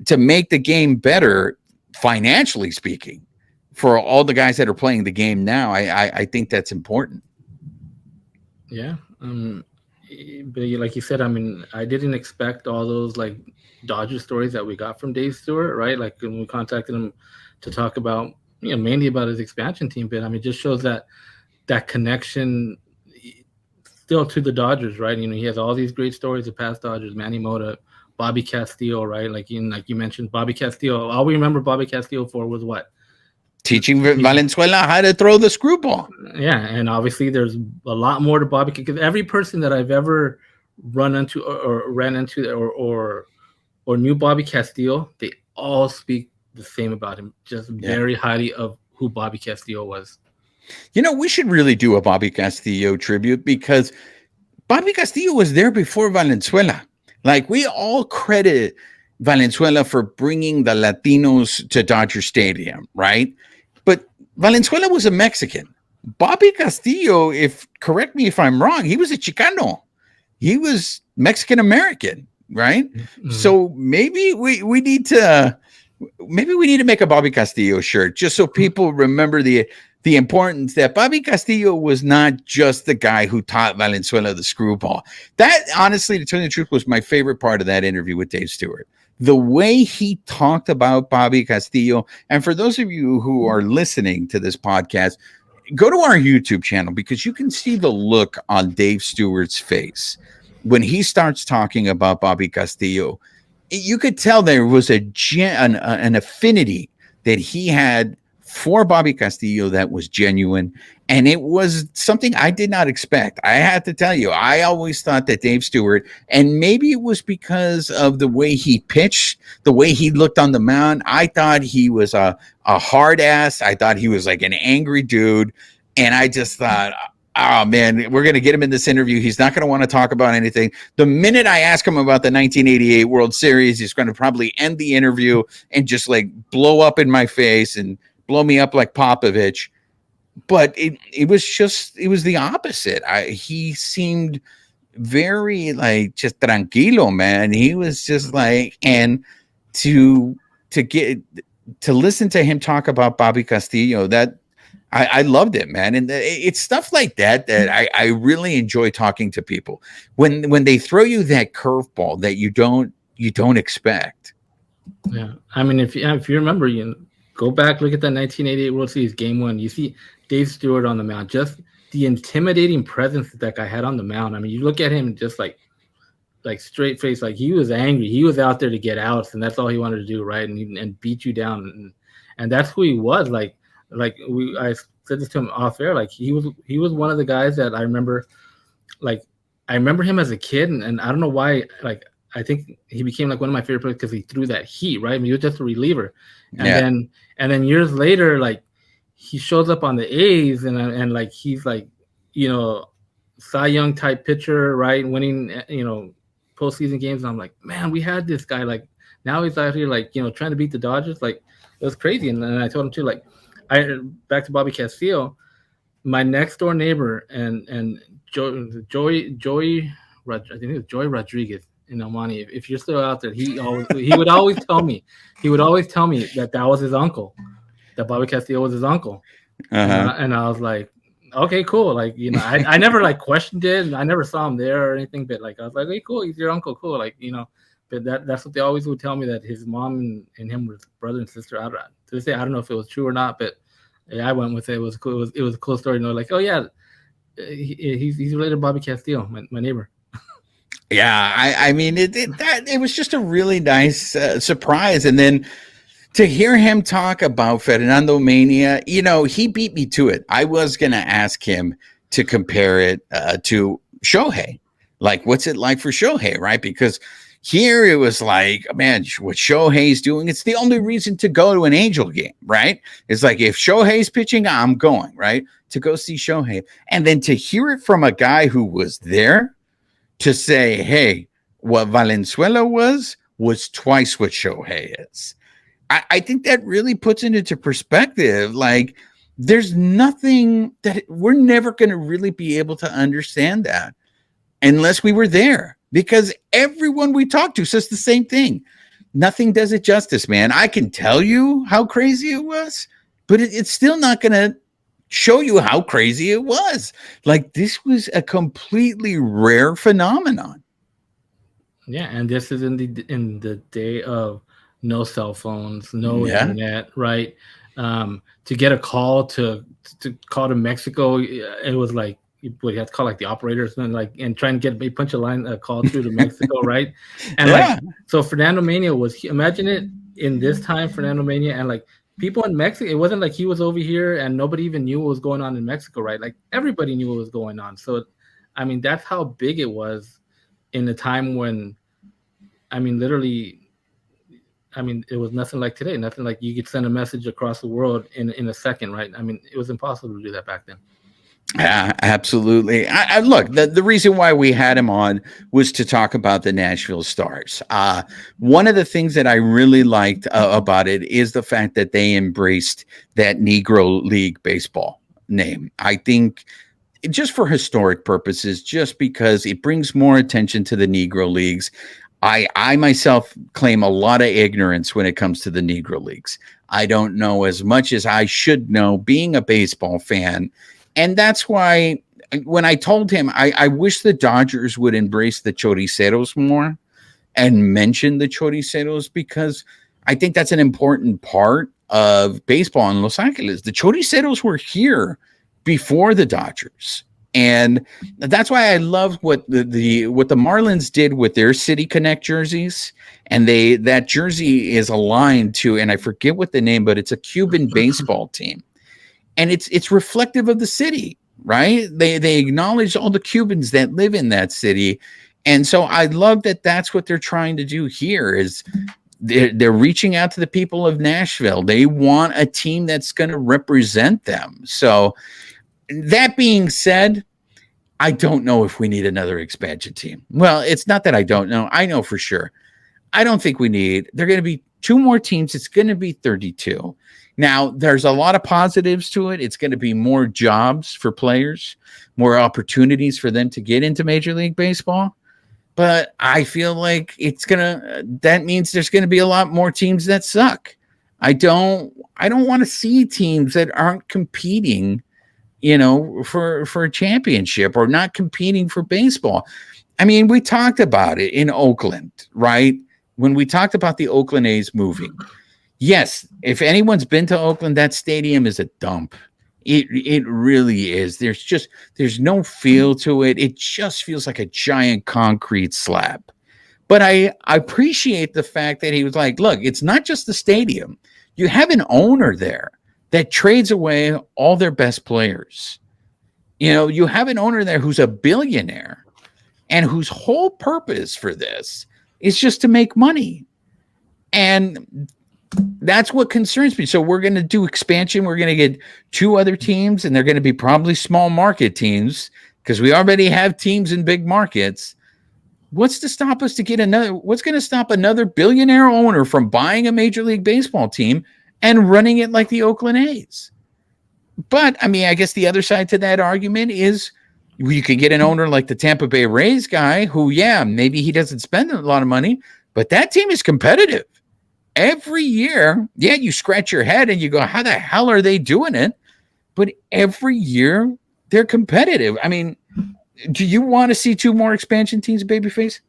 to make the game better, financially speaking, for all the guys that are playing the game now. I think that's important. Yeah. But like you said, I mean, I didn't expect all those like Dodger stories that we got from Dave Stewart, right? Like when we contacted him to talk about, mainly about his expansion team bit. I mean, it just shows that connection still to the Dodgers, right? He has all these great stories of past Dodgers, Manny Mota, Bobby Castillo, right? Like you mentioned, Bobby Castillo. All we remember Bobby Castillo for was what? Teaching Valenzuela how to throw the screwball. Yeah, and obviously there's a lot more to Bobby because every person that I've ever run into or ran into or knew Bobby Castillo, they all speak the same about him, just very highly of who Bobby Castillo was. We should really do a Bobby Castillo tribute because Bobby Castillo was there before Valenzuela. Like, we all credit Valenzuela for bringing the Latinos to Dodger Stadium, right? But Valenzuela was a Mexican. Bobby Castillo, correct me if I'm wrong, he was a Chicano. He was Mexican American, right? Mm-hmm. So maybe we need to make a Bobby Castillo shirt just so people remember the importance that Bobby Castillo was not just the guy who taught Valenzuela the screwball. That, honestly, to tell you the truth, was my favorite part of that interview with Dave Stewart. The way he talked about Bobby Castillo. And for those of you who are listening to this podcast, go to our YouTube channel because you can see the look on Dave Stewart's face when he starts talking about Bobby Castillo. You could tell there was an affinity that he had for Bobby Castillo that was genuine, and it was something I did not expect. I had to tell you, I always thought that Dave Stewart, and maybe it was because of the way he pitched, the way he looked on the mound, I thought he was a hard ass. I thought he was like an angry dude, and I just thought, oh man, we're going to get him in this interview. He's not going to want to talk about anything. The minute I ask him about the 1988 World Series, he's going to probably end the interview and just like blow up in my face and blow me up like Popovich. But it was the opposite. He seemed very like just tranquilo, man. He was just like, and to listen to him talk about Bobby Castillo, that I loved it, man. And it's stuff like that I really enjoy talking to people when they throw you that curveball that you don't expect. Yeah, I mean, if you remember, go back, look at that 1988 World Series Game 1. You see Dave Stewart on the mound, just the intimidating presence that guy had on the mound. I mean, you look at him just like straight face, like he was angry. He was out there to get outs, and that's all he wanted to do, right? And beat you down, and that's who he was. I said this to him off air. Like he was one of the guys that I remember. Like I remember him as a kid, and I don't know why. Like I think he became like one of my favorite players because he threw that heat, right? I mean, he was just a reliever, and then years later, like he shows up on the A's, and like he's like, Cy Young type pitcher, right? Winning, postseason games. And I'm like, man, we had this guy. Like now he's out here, like trying to beat the Dodgers. Like it was crazy. And I told him too, like, back to Bobby Castillo, my next door neighbor and Joey, I think it was Joey Rodriguez in El Monte. If you're still out there, he would always tell me that was his uncle, that Bobby Castillo was his uncle. Uh-huh. And I was like, okay, cool. Like, I never like questioned it, and I never saw him there or anything, but like I was like, hey, cool, he's your uncle, cool. Like, but that's what they always would tell me, that his mom and him were brother and sister. To this day, I don't know if it was true or not, but yeah, I went with it. It was cool. It was a cool story. Like, oh yeah, he's related to Bobby Castillo, my neighbor. Yeah, I mean, it was just a really nice surprise. And then to hear him talk about Fernando Mania, he beat me to it. I was going to ask him to compare it to Shohei. Like, what's it like for Shohei, right? Because here it was like, man, what Shohei's doing, it's the only reason to go to an Angel game, right? It's like, if Shohei's pitching, I'm going, right? To go see Shohei. And then to hear it from a guy who was there to say, hey, what Valenzuela was twice what Shohei is. I think that really puts it into perspective. Like, there's nothing that we're never going to really be able to understand that unless we were there, because everyone we talk to says the same thing. Nothing does it justice, man. I can tell you how crazy it was, but it's still not going to show you how crazy it was. Like, this was a completely rare phenomenon. Yeah, and this is in the day of no cell phones, no internet, right? To get a call to call to Mexico, it was like you had to call like the operators and try and get a punch a call through to Mexico, right? And so Fernando Mania imagine it in this time, Fernando Mania, and like people in Mexico, it wasn't like he was over here and nobody even knew what was going on in Mexico, right? Like everybody knew what was going on. So, I mean, that's how big it was in a time when, I mean, literally, I mean, it was nothing like today. Nothing like you could send a message across the world in a second, right? I mean, it was impossible to do that back then. Absolutely. I look, the reason why we had him on was to talk about the Nashville Stars. One of the things that I really liked about it is the fact that they embraced that Negro League Baseball name. I think just for historic purposes, just because it brings more attention to the Negro Leagues. I myself claim a lot of ignorance when it comes to the Negro Leagues. I don't know as much as I should know being a baseball fan. And that's why when I told him, I wish the Dodgers would embrace the Choriceros more and mention the Choriceros, because I think that's an important part of baseball in Los Angeles. The Choriceros were here before the Dodgers. And that's why I love what the Marlins did with their City Connect jerseys. And that jersey is aligned to, and I forget what the name, but it's a Cuban baseball team. And it's reflective of the city, right? They acknowledge all the Cubans that live in that city. And so I love that that's what they're trying to do here is they're reaching out to the people of Nashville. They want a team that's going to represent them. So that being said, I don't know if we need another expansion team. Well, it's not that I don't know. I know for sure. I don't think we need. There are going to be 2 more teams. It's going to be 32. Now, there's a lot of positives to it. It's going to be more jobs for players, more opportunities for them to get into Major League Baseball. But I feel like that means there's going to be a lot more teams that suck. I don't want to see teams that aren't competing, for a championship or not competing for baseball. I mean, we talked about it in Oakland, right? When we talked about the Oakland A's moving. Yes, if anyone's been to Oakland, that stadium is a dump. It really is. There's no feel to it. It just feels like a giant concrete slab. But I appreciate the fact that he was like, look, it's not just the stadium. You have an owner there that trades away all their best players. You have an owner there who's a billionaire and whose whole purpose for this is just to make money. And that's what concerns me. So we're going to do expansion. We're going to get 2 other teams, and they're going to be probably small market teams because we already have teams in big markets. What's to stop us to get another? What's going to stop another billionaire owner from buying a Major League Baseball team and running it like the Oakland A's? But I mean, I guess the other side to that argument is you could get an owner like the Tampa Bay Rays guy who, maybe he doesn't spend a lot of money, but that team is competitive. Every year, you scratch your head and you go, how the hell are they doing it? But every year, they're competitive. I mean, do you want to see 2 more expansion teams, Babyface?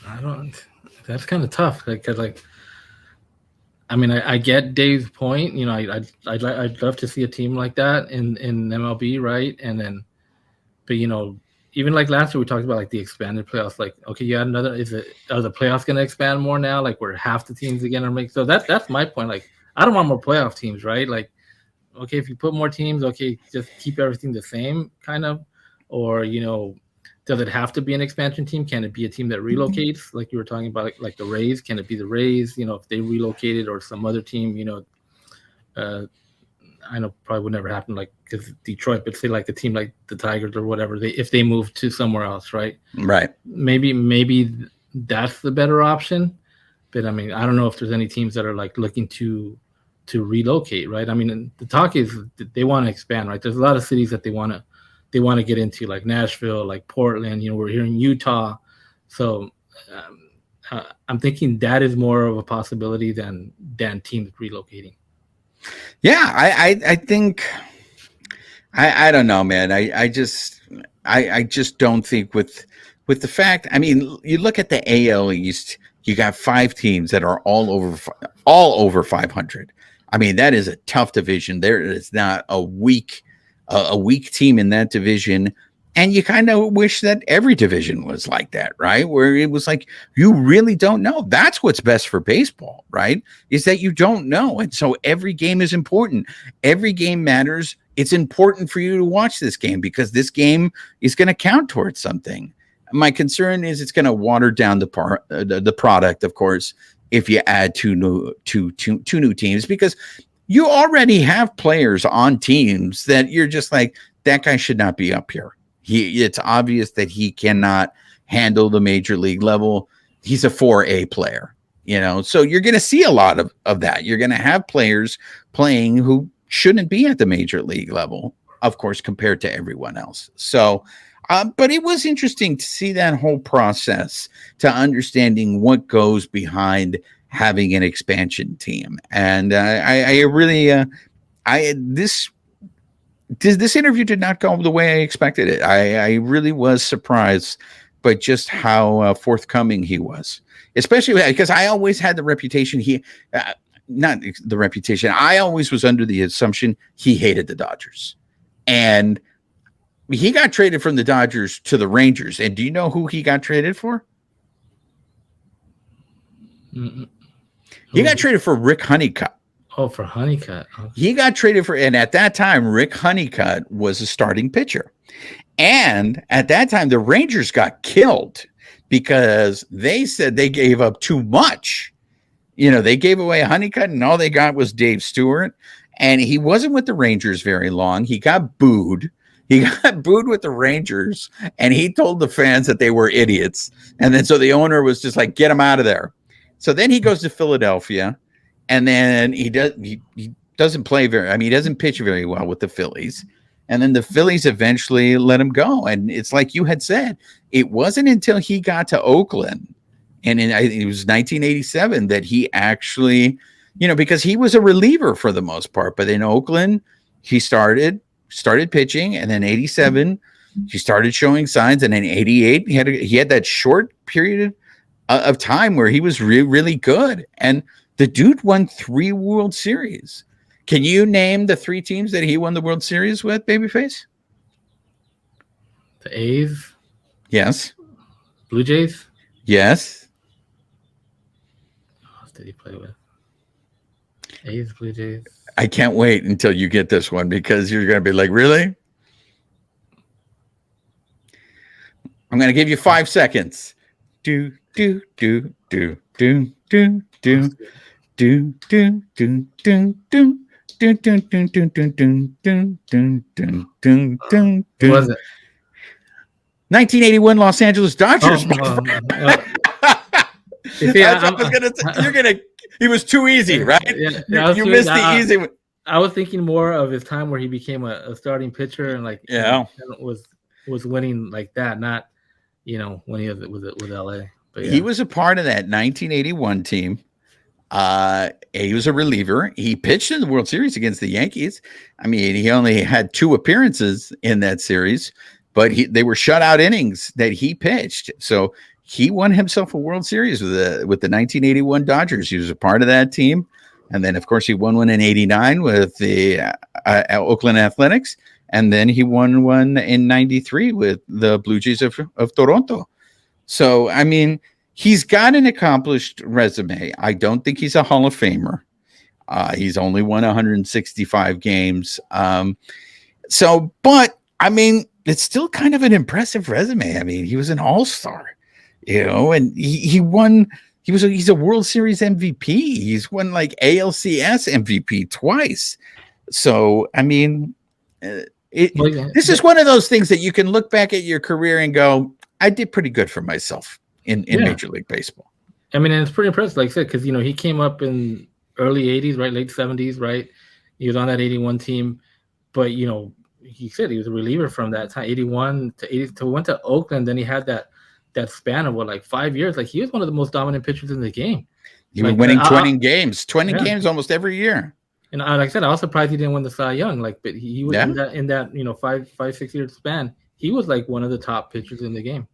I don't. That's kind of tough. I mean, I get Dave's point. I'd love to see a team like that in MLB, right? And then, but even like last year we talked about like the expanded playoffs. Like, okay, you had another. Are the playoffs going to expand more now? Like, where half the teams again are making. So that's my point. Like, I don't want more playoff teams, right? Like, okay, if you put more teams, okay, just keep everything the same, kind of, or does it have to be an expansion team? Can it be a team that relocates, like you were talking about, like the Rays? Can it be the Rays? If they relocated, or some other team? I know probably would never happen, like because Detroit, but say like a team like the Tigers or whatever, if they move to somewhere else, right? Right. Maybe that's the better option. But I mean, I don't know if there's any teams that are like looking to relocate, right? I mean, the talk is they want to expand, right? There's a lot of cities that they want to get into, like Nashville, like Portland. We're here in Utah, so I'm thinking that is more of a possibility than teams relocating. Yeah, I think I don't know, man. I just don't think with the fact. I mean, you look at the AL East. You got 5 teams that are all over 500. I mean, that is a tough division. There is not a weak team in that division. And you kind of wish that every division was like that, right? Where it was like, you really don't know. That's what's best for baseball, right? Is that you don't know. And so every game is important. Every game matters. It's important for you to watch this game because this game is going to count towards something. My concern is it's going to water down the product, of course, if you add two new teams, because you already have players on teams that you're just like, that guy should not be up here. It's obvious that he cannot handle the major league level. He's a 4A player, so you're going to see a lot of that. You're going to have players playing who shouldn't be at the major league level, of course, compared to everyone else. So, but it was interesting to see that whole process, to understanding what goes behind having an expansion team. And I really, this interview did not go the way I expected it. I really was surprised by just how forthcoming he was, especially because I always had the reputation not the reputation. I always was under the assumption he hated the Dodgers, and he got traded from the Dodgers to the Rangers. And do you know who he got traded for? He got traded for Rick Honeycutt. Oh, for Honeycutt. Okay. He got traded for, and at that time, Rick Honeycutt was a starting pitcher. And at that time, the Rangers got killed because they said they gave up too much. They gave away Honeycutt, and all they got was Dave Stewart. And he wasn't with the Rangers very long. He got booed. He got booed with the Rangers, and he told the fans that they were idiots. And then so the owner was just like, get him out of there. So then he goes to Philadelphia. And then he doesn't play he doesn't pitch very well with the Phillies. And then the Phillies eventually let him go. And it's like you had said, it wasn't until he got to Oakland, and it was 1987, that he actually, because he was a reliever for the most part. But in Oakland, he started pitching, and then 87, he started showing signs. And then 88, he had that short period of time where he was really good. And the dude won 3 World Series. Can you name the 3 teams that he won the World Series with, Babyface? The A's? Yes. Blue Jays? Yes. Who else did he play with? A's, Blue Jays. I can't wait until you get this one, because you're going to be like, really? I'm going to give you 5 seconds. Do, do, do, do, do, do, do. Do do do do do do do do do do do do do do. Who was it? 1981 Los Angeles Dodgers. He was too easy, right? Yeah, you missed the easy one. I was thinking more of his time where he became a starting pitcher and was winning like that, not when he was with LA. But he was a part of that 1981 team. He was a reliever. He pitched in the World Series against the Yankees. I mean, he only had 2 appearances in that series, but they were shutout innings that he pitched. So he won himself a World Series with the 1981 Dodgers. He was a part of that team. And then, of course, he won one in 89 with the Oakland Athletics. and then he won one in '93 with the Blue Jays of Toronto. So, I mean, he's got an accomplished resume. I don't think he's a Hall of Famer. He's only won 165 games. But I mean, it's still kind of an impressive resume. I mean, he was an all-star, and he won. He's a World Series MVP. He's won like ALCS MVP twice. So, I mean, this is one of those things that you can look back at your career and go, I did pretty good for myself in Major League Baseball. I mean, and it's pretty impressive, like I said, because, he came up in early 80s, right? Late 70s, right? He was on that 81 team. But, he said he was a reliever from that time, 81 to 80, to went to Oakland. Then he had that span of 5 years. Like, he was one of the most dominant pitchers in the game. He was winning 20 games almost every year. And like I said, I was surprised he didn't win the Cy Young. But he was in that 5-6 year span. He was like one of the top pitchers in the game.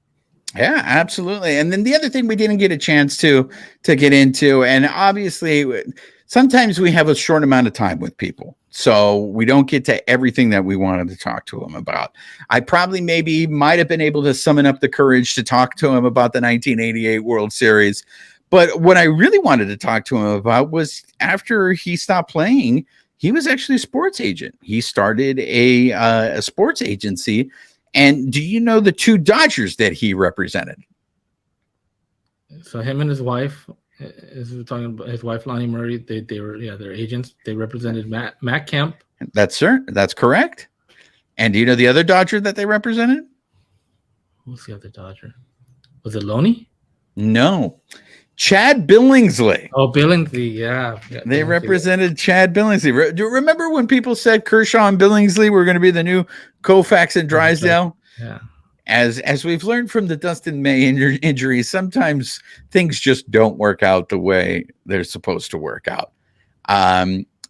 Yeah, absolutely. And then the other thing we didn't get a chance to get into, and obviously sometimes we have a short amount of time with people, so we don't get to everything that we wanted to talk to him about. I probably might have been able to summon up the courage to talk to him about the 1988 World Series. But what I really wanted to talk to him about was after he stopped playing, he was actually a sports agent. He started a sports agency. And do you know the two Dodgers that he represented? So him and his wife, as we're talking about, his wife Lonnie Murray, they were they're agents. They represented Matt Kemp. That's correct. And do you know the other Dodger that they represented? Who's the other Dodger? Was it Loney? No. Chad Billingsley. Oh, Billingsley, yeah. They represented Chad Billingsley. Do you remember when people said Kershaw and Billingsley were going to be the new Koufax and Drysdale? Yeah. As we've learned from the Dustin May injury, sometimes things just don't work out the way they're supposed to work out.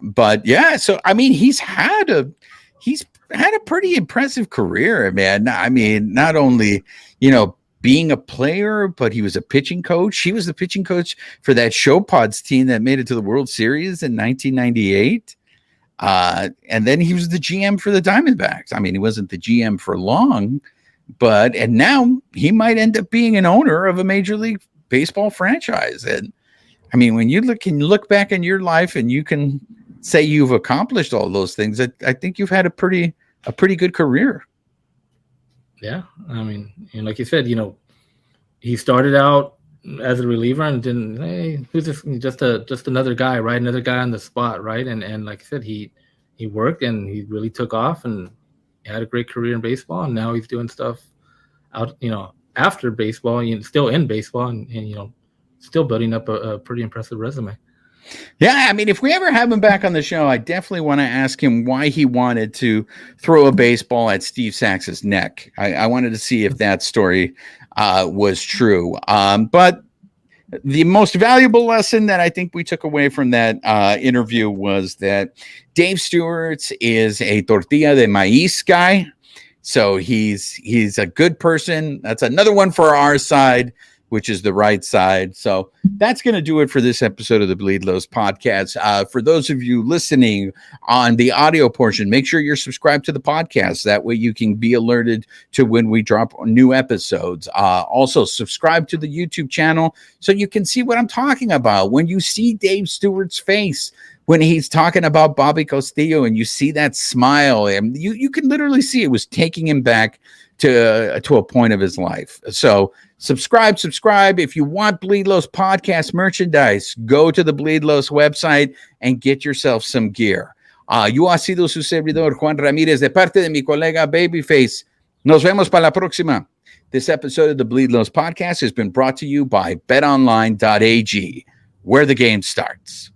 But yeah, so I mean, he's had a pretty impressive career, man. I mean, not only being a player, but he was a pitching coach. He was the pitching coach for that Show Pods team that made it to the World Series in 1998. And then he was the GM for the Diamondbacks. I mean, he wasn't the GM for long, and now he might end up being an owner of a Major League Baseball franchise. And I mean, when you look back in your life and you can say you've accomplished all those things, I think you've had a pretty good career. Yeah, I mean, like you said, he started out as a reliever and didn't. Hey, who's this? Just another guy, right? Another guy on the spot, right? And like I said, he worked and he really took off and had a great career in baseball. And now he's doing stuff out, after baseball, still in baseball, and still building up a pretty impressive resume. Yeah, I mean, if we ever have him back on the show, I definitely want to ask him why he wanted to throw a baseball at Steve Sax's neck. I wanted to see if that story was true. But the most valuable lesson that I think we took away from that interview was that Dave Stewart is a tortilla de maíz guy. So he's a good person. That's another one for our side, which is the right side. So that's going to do it for this episode of the Bleed Lows podcast. For those of you listening on the audio portion, make sure you're subscribed to the podcast. That way you can be alerted to when we drop new episodes. Also, subscribe to the YouTube channel so you can see what I'm talking about. When you see Dave Stewart's face, when he's talking about Bobby Castillo and you see that smile, and you can literally see it was taking him back to a point of his life. So subscribe. If you want Bleed Lows podcast merchandise, go to the Bleed Lows website and get yourself some gear. Yo ha sido su servidor Juan Ramírez de parte de mi colega Babyface. Nos vemos para la próxima. This episode of the Bleed Lows podcast has been brought to you by betonline.ag, where the game starts.